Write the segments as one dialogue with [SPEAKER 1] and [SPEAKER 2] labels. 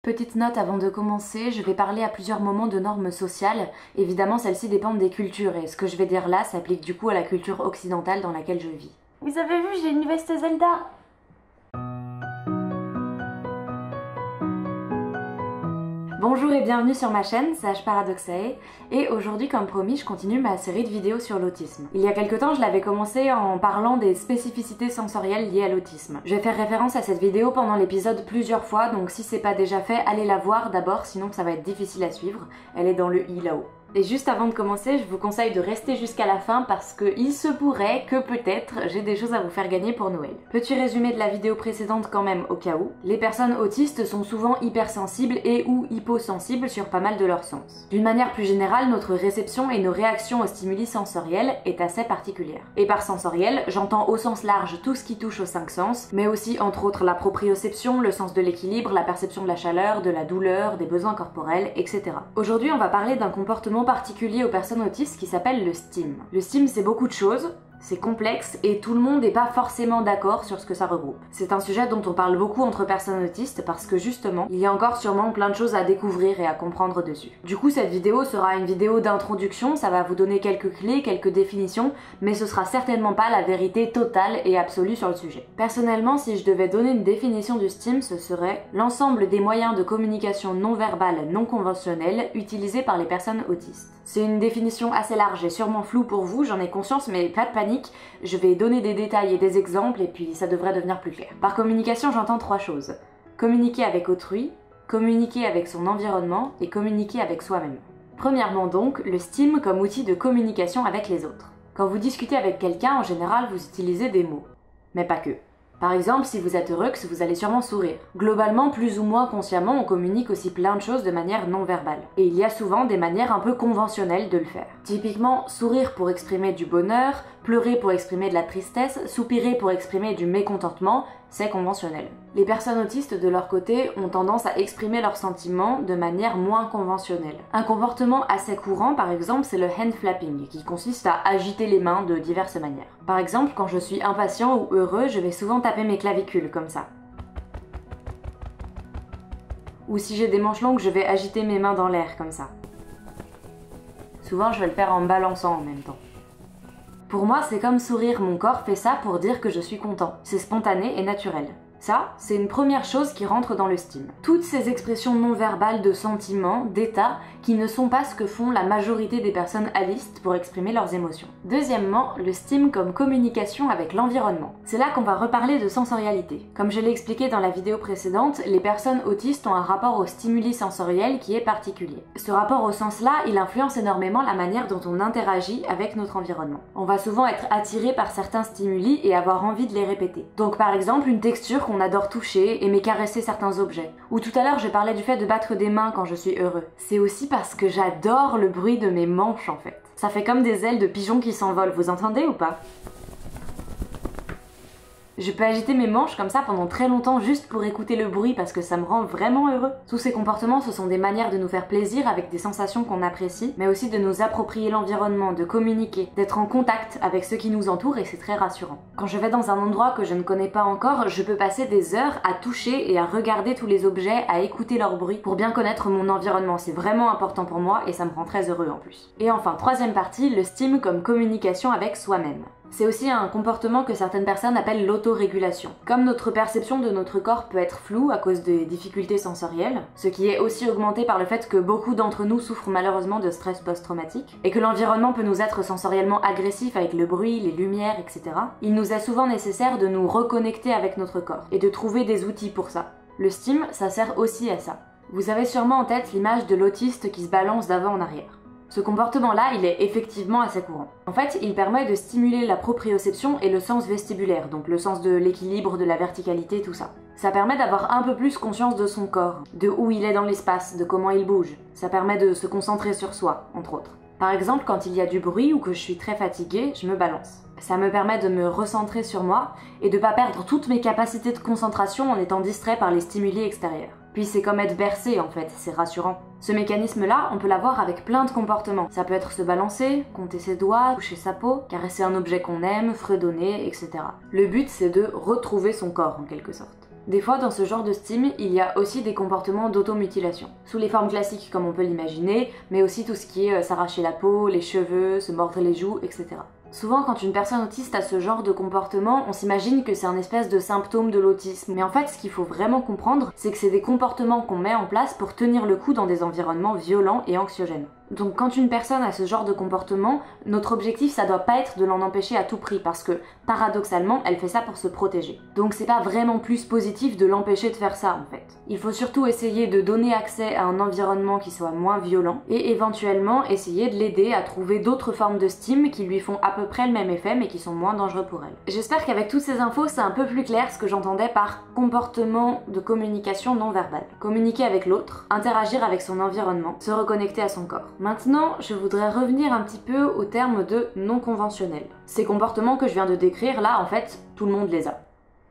[SPEAKER 1] Petite note avant de commencer, je vais parler à plusieurs moments de normes sociales. Évidemment, celles-ci dépendent des cultures et ce que je vais dire là s'applique du coup à la culture occidentale dans laquelle je vis. Vous avez vu, j'ai une veste Zelda! Bonjour et bienvenue sur ma chaîne, Sage Paradoxae, et aujourd'hui comme promis je continue ma série de vidéos sur l'autisme. Il y a quelques temps je l'avais commencé en parlant des spécificités sensorielles liées à l'autisme. Je vais faire référence à cette vidéo pendant l'épisode plusieurs fois, donc si c'est pas déjà fait, allez la voir d'abord, sinon ça va être difficile à suivre, elle est dans le i là-haut. Et juste avant de commencer, je vous conseille de rester jusqu'à la fin parce qu'il se pourrait que peut-être j'ai des choses à vous faire gagner pour Noël. Petit résumé de la vidéo précédente quand même au cas où. Les personnes autistes sont souvent hypersensibles et ou hyposensibles sur pas mal de leurs sens. D'une manière plus générale, notre réception et nos réactions aux stimuli sensoriels est assez particulière. Et par sensoriel, j'entends au sens large tout ce qui touche aux 5 sens, mais aussi entre autres la proprioception, le sens de l'équilibre, la perception de la chaleur, de la douleur, des besoins corporels, etc. Aujourd'hui, on va parler d'un comportement particulier aux personnes autistes qui s'appelle le STIM. Le STIM, c'est beaucoup de choses, c'est complexe et tout le monde n'est pas forcément d'accord sur ce que ça regroupe. C'est un sujet dont on parle beaucoup entre personnes autistes parce que justement, il y a encore sûrement plein de choses à découvrir et à comprendre dessus. Du coup, cette vidéo sera une vidéo d'introduction, ça va vous donner quelques clés, quelques définitions, mais ce sera certainement pas la vérité totale et absolue sur le sujet. Personnellement, si je devais donner une définition du STIM, ce serait l'ensemble des moyens de communication non verbale non conventionnels utilisés par les personnes autistes. C'est une définition assez large et sûrement floue pour vous, j'en ai conscience, mais pas de panique, je vais donner des détails et des exemples et puis ça devrait devenir plus clair. Par communication, j'entends 3 choses. Communiquer avec autrui, communiquer avec son environnement et communiquer avec soi-même. Premièrement donc, le STIM comme outil de communication avec les autres. Quand vous discutez avec quelqu'un, en général, vous utilisez des mots. Mais pas que. Par exemple, si vous êtes heureux, vous allez sûrement sourire. Globalement, plus ou moins consciemment, on communique aussi plein de choses de manière non verbale. Et il y a souvent des manières un peu conventionnelles de le faire. Typiquement, sourire pour exprimer du bonheur, pleurer pour exprimer de la tristesse, soupirer pour exprimer du mécontentement, c'est conventionnel. Les personnes autistes, de leur côté, ont tendance à exprimer leurs sentiments de manière moins conventionnelle. Un comportement assez courant, par exemple, c'est le hand flapping, qui consiste à agiter les mains de diverses manières. Par exemple, quand je suis impatient ou heureux, je vais souvent taper mes clavicules, comme ça. Ou si j'ai des manches longues, je vais agiter mes mains dans l'air, comme ça. Souvent, je vais le faire en me balançant en même temps. Pour moi, c'est comme sourire, mon corps fait ça pour dire que je suis content. C'est spontané et naturel. Ça, c'est une première chose qui rentre dans le STIM. Toutes ces expressions non verbales de sentiments, d'état, qui ne sont pas ce que font la majorité des personnes alistes pour exprimer leurs émotions. Deuxièmement, le STIM comme communication avec l'environnement. C'est là qu'on va reparler de sensorialité. Comme je l'ai expliqué dans la vidéo précédente, les personnes autistes ont un rapport aux stimuli sensoriels qui est particulier. Ce rapport au sens-là, il influence énormément la manière dont on interagit avec notre environnement. On va souvent être attiré par certains stimuli et avoir envie de les répéter. Donc par exemple, une texture qu'on adore toucher, aimer caresser certains objets. Ou tout à l'heure, je parlais du fait de battre des mains quand je suis heureux. C'est aussi parce que j'adore le bruit de mes manches en fait. Ça fait comme des ailes de pigeons qui s'envolent, vous entendez ou pas ? Je peux agiter mes manches comme ça pendant très longtemps juste pour écouter le bruit parce que ça me rend vraiment heureux. Tous ces comportements, ce sont des manières de nous faire plaisir avec des sensations qu'on apprécie, mais aussi de nous approprier l'environnement, de communiquer, d'être en contact avec ceux qui nous entourent et c'est très rassurant. Quand je vais dans un endroit que je ne connais pas encore, je peux passer des heures à toucher et à regarder tous les objets, à écouter leur bruit pour bien connaître mon environnement. C'est vraiment important pour moi et ça me rend très heureux en plus. Et enfin, troisième partie, le STIM comme communication avec soi-même. C'est aussi un comportement que certaines personnes appellent l'autorégulation. Comme notre perception de notre corps peut être floue à cause des difficultés sensorielles, ce qui est aussi augmenté par le fait que beaucoup d'entre nous souffrent malheureusement de stress post-traumatique, et que l'environnement peut nous être sensoriellement agressif avec le bruit, les lumières, etc., il nous est souvent nécessaire de nous reconnecter avec notre corps, et de trouver des outils pour ça. Le STIM, ça sert aussi à ça. Vous avez sûrement en tête l'image de l'autiste qui se balance d'avant en arrière. Ce comportement-là, il est effectivement assez courant. En fait, il permet de stimuler la proprioception et le sens vestibulaire, donc le sens de l'équilibre, de la verticalité, tout ça. Ça permet d'avoir un peu plus conscience de son corps, de où il est dans l'espace, de comment il bouge. Ça permet de se concentrer sur soi, entre autres. Par exemple, quand il y a du bruit ou que je suis très fatiguée, je me balance. Ça me permet de me recentrer sur moi et de pas perdre toutes mes capacités de concentration en étant distrait par les stimuli extérieurs. Puis c'est comme être bercé en fait, c'est rassurant. Ce mécanisme-là, on peut l'avoir avec plein de comportements. Ça peut être se balancer, compter ses doigts, toucher sa peau, caresser un objet qu'on aime, fredonner, etc. Le but c'est de retrouver son corps en quelque sorte. Des fois, dans ce genre de Steam, il y a aussi des comportements d'automutilation, sous les formes classiques comme on peut l'imaginer, mais aussi tout ce qui est s'arracher la peau, les cheveux, se mordre les joues, etc. Souvent, quand une personne autiste a ce genre de comportement, on s'imagine que c'est un espèce de symptôme de l'autisme. Mais en fait, ce qu'il faut vraiment comprendre, c'est que c'est des comportements qu'on met en place pour tenir le coup dans des environnements violents et anxiogènes. Donc quand une personne a ce genre de comportement, notre objectif ça doit pas être de l'en empêcher à tout prix parce que paradoxalement elle fait ça pour se protéger. Donc c'est pas vraiment plus positif de l'empêcher de faire ça en fait. Il faut surtout essayer de donner accès à un environnement qui soit moins violent et éventuellement essayer de l'aider à trouver d'autres formes de Steam qui lui font à peu près le même effet mais qui sont moins dangereux pour elle. J'espère qu'avec toutes ces infos c'est un peu plus clair ce que j'entendais par comportement de communication non verbale. Communiquer avec l'autre, interagir avec son environnement, se reconnecter à son corps. Maintenant, je voudrais revenir un petit peu au terme de non conventionnel. Ces comportements que je viens de décrire, là, en fait, tout le monde les a.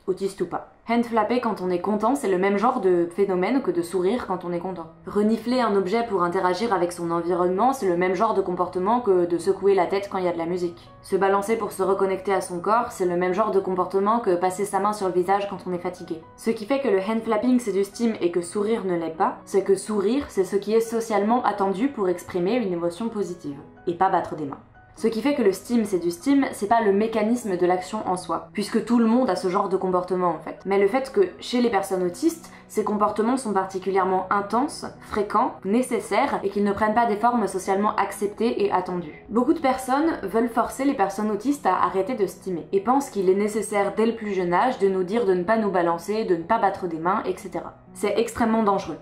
[SPEAKER 1] Autiste ou pas. Hand flapper quand on est content, c'est le même genre de phénomène que de sourire quand on est content. Renifler un objet pour interagir avec son environnement, c'est le même genre de comportement que de secouer la tête quand il y a de la musique. Se balancer pour se reconnecter à son corps, c'est le même genre de comportement que passer sa main sur le visage quand on est fatigué. Ce qui fait que le hand flapping c'est du Steam et que sourire ne l'est pas, c'est que sourire c'est ce qui est socialement attendu pour exprimer une émotion positive, et pas battre des mains. Ce qui fait que le Steam c'est du Steam, c'est pas le mécanisme de l'action en soi, puisque tout le monde a ce genre de comportement en fait. Mais le fait que chez les personnes autistes, ces comportements sont particulièrement intenses, fréquents, nécessaires et qu'ils ne prennent pas des formes socialement acceptées et attendues. Beaucoup de personnes veulent forcer les personnes autistes à arrêter de steamer et pensent qu'il est nécessaire dès le plus jeune âge de nous dire de ne pas nous balancer, de ne pas battre des mains, etc. C'est extrêmement dangereux.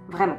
[SPEAKER 1] Vraiment.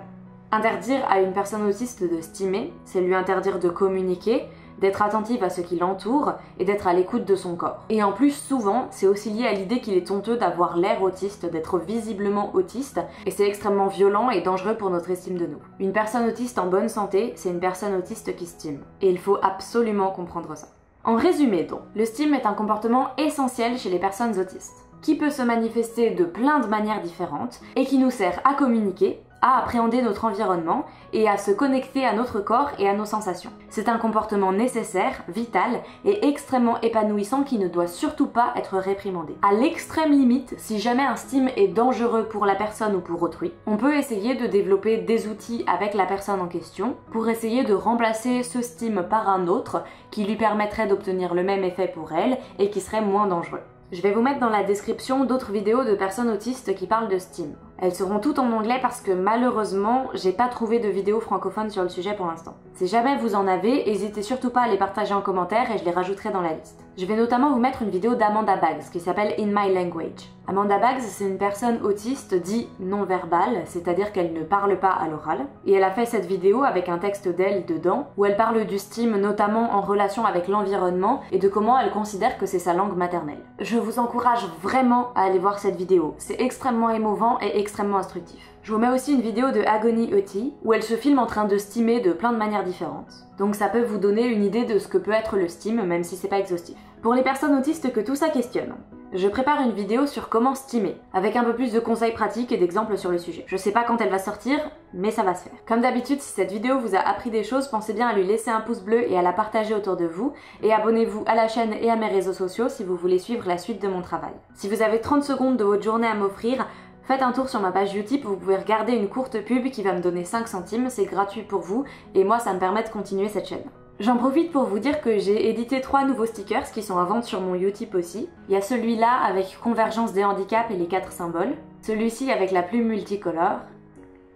[SPEAKER 1] Interdire à une personne autiste de steamer, c'est lui interdire de communiquer, d'être attentive à ce qui l'entoure et d'être à l'écoute de son corps. Et en plus, souvent, c'est aussi lié à l'idée qu'il est honteux d'avoir l'air autiste, d'être visiblement autiste, et c'est extrêmement violent et dangereux pour notre estime de nous. Une personne autiste en bonne santé, c'est une personne autiste qui stime. Et il faut absolument comprendre ça. En résumé donc, le steam est un comportement essentiel chez les personnes autistes, qui peut se manifester de plein de manières différentes et qui nous sert à communiquer, à appréhender notre environnement et à se connecter à notre corps et à nos sensations. C'est un comportement nécessaire, vital et extrêmement épanouissant qui ne doit surtout pas être réprimandé. À l'extrême limite, si jamais un steam est dangereux pour la personne ou pour autrui, on peut essayer de développer des outils avec la personne en question pour essayer de remplacer ce steam par un autre qui lui permettrait d'obtenir le même effet pour elle et qui serait moins dangereux. Je vais vous mettre dans la description d'autres vidéos de personnes autistes qui parlent de Steam. Elles seront toutes en anglais parce que malheureusement, j'ai pas trouvé de vidéos francophones sur le sujet pour l'instant. Si jamais vous en avez, n'hésitez surtout pas à les partager en commentaire et je les rajouterai dans la liste. Je vais notamment vous mettre une vidéo d'Amanda Baggs qui s'appelle In My Language. Amanda Baggs, c'est une personne autiste dit non-verbale, c'est-à-dire qu'elle ne parle pas à l'oral. Et elle a fait cette vidéo avec un texte d'elle dedans, où elle parle du Steam notamment en relation avec l'environnement et de comment elle considère que c'est sa langue maternelle. Je vous encourage vraiment à aller voir cette vidéo, c'est extrêmement émouvant et extrêmement instructif. Je vous mets aussi une vidéo de Agony Oti où elle se filme en train de steamer de plein de manières différentes. Donc ça peut vous donner une idée de ce que peut être le steam, même si c'est pas exhaustif. Pour les personnes autistes que tout ça questionne, je prépare une vidéo sur comment steamer, avec un peu plus de conseils pratiques et d'exemples sur le sujet. Je sais pas quand elle va sortir, mais ça va se faire. Comme d'habitude, si cette vidéo vous a appris des choses, pensez bien à lui laisser un pouce bleu et à la partager autour de vous, et abonnez-vous à la chaîne et à mes réseaux sociaux si vous voulez suivre la suite de mon travail. Si vous avez 30 secondes de votre journée à m'offrir, faites un tour sur ma page Utip où vous pouvez regarder une courte pub qui va me donner 5 centimes, c'est gratuit pour vous, et moi ça me permet de continuer cette chaîne. J'en profite pour vous dire que j'ai édité 3 nouveaux stickers qui sont à vendre sur mon Utip aussi. Il y a celui-là avec Convergence des handicaps et les 4 symboles, celui-ci avec la plume multicolore,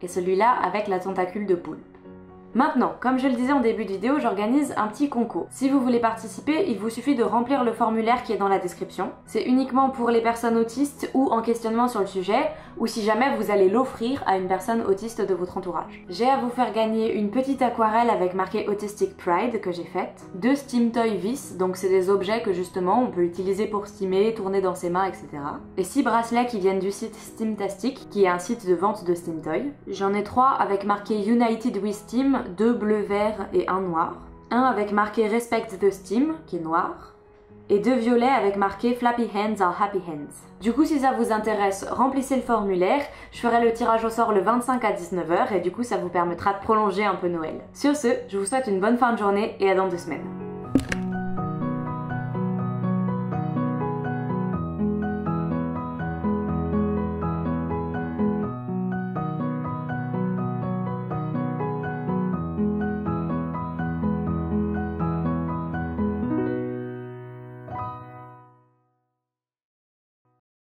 [SPEAKER 1] et celui-là avec la tentacule de poulpe. Maintenant, comme je le disais en début de vidéo, j'organise un petit concours. Si vous voulez participer, il vous suffit de remplir le formulaire qui est dans la description. C'est uniquement pour les personnes autistes ou en questionnement sur le sujet, ou si jamais vous allez l'offrir à une personne autiste de votre entourage. J'ai à vous faire gagner une petite aquarelle avec marqué Autistic Pride que j'ai faite, 2 Steam Toy vis, donc c'est des objets que justement on peut utiliser pour steamer, tourner dans ses mains, etc. Et 6 bracelets qui viennent du site Steamtastic, qui est un site de vente de Steam Toy. J'en ai 3 avec marqué United with Steam, 2 bleu vert et 1 noir. Un avec marqué Respect the Steam, qui est noir. Et 2 violets avec marqué Flappy Hands are Happy Hands. Du coup, si ça vous intéresse, remplissez le formulaire. Je ferai le tirage au sort le 25 à 19 h et du coup, ça vous permettra de prolonger un peu Noël. Sur ce, je vous souhaite une bonne fin de journée et à dans 2 semaines.